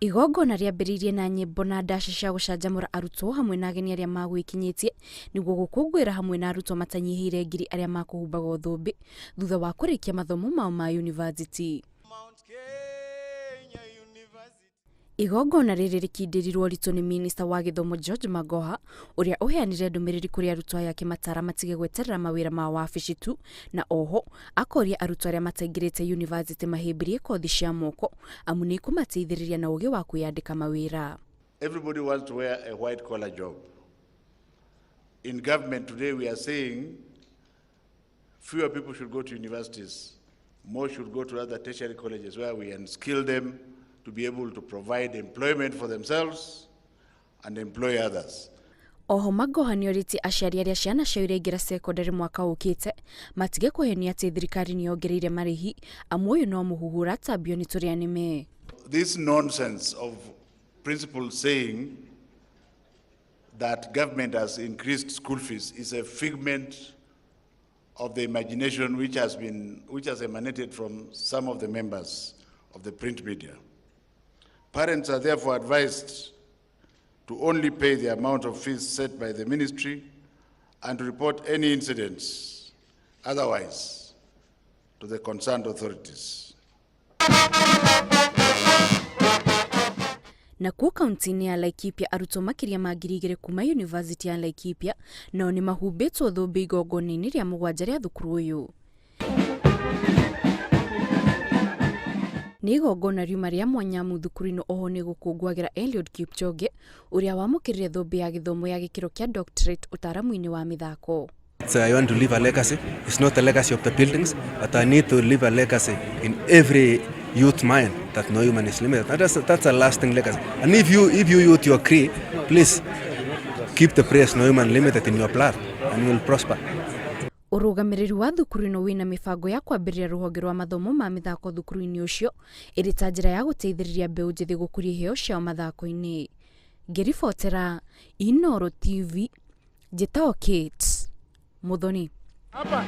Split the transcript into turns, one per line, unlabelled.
Igongona riambiririe na nyimbo na ndaci cia gucanjamura Arutwo hamwe na ageni aria magwikinyitie niguo gukungwira hamwe na Arutwo matanyihire ngiri aria makuhumbaga thumbi thutha wa kurikia mathomo mao ma university. Igongona riri rikindirirwo ritũ ni minista wa githomo George Magoha uria uheanire ndumiriri kuri Arutwo yake matara matige gweterera mawira ma wabici tu, na oho akoria Arutwo aria mataingirite university mahimbirie kothi cia moko amu ni kumateithiriria na ugi wa kwiyandika mawira.
Everybody wants to wear a white collar job. In government today we are saying fewer people should go to universities, more should go to other tertiary colleges where we unskill them to be able to provide employment for themselves and employ others.
Oho Magoha ni oritie aciari aria ciana ciao irengira secondary mwaka ukite matige kuhenia ati thirikari ni yongereire marihi amu uyu no muhuhura tambio ni turia nime.
This nonsense of principals saying that government has increased school fees is a figment of the imagination which has emanated from some of the members of the print media. Parents are therefore advised to only pay the amount of fees set by the ministry and to report any incidents otherwise to the concerned authorities.
Na kuo kaunti-ini ya Laikipia Arutwo makiria ma ngiri igĩrĩ kuma university ya Laikipia nao nimahumbitwo thumbi igongona-ini ria mugwanja ria thukuru uyu. Ni igongona riuma ria mwanya mu thukuru-ini oho ni gukungwagira Eliud Kipchoge uria wamukirire thumbi ya githomo ya gikiro kia doctorate utaramu-ini wa mithako.
I want to leave a legacy. It's not a legacy of the buildings, but I need to leave a legacy in every youth mind that no human is limited. That's a lasting legacy. And if you youth you agree, please keep the phrase no human limited in your blood and you will prosper.
Urugamiriri wa thukuru-ini wina mibango ya kwambiriria ruhonge rwa mathomo ma mithako thukuru-ini ucio iri ta njira ya guteithiriria mbeu njithi gukuria iheo ciao mathako-ini. Ngiribotera Inooro TV, Githomo Kids, Muthoni.
Hapa.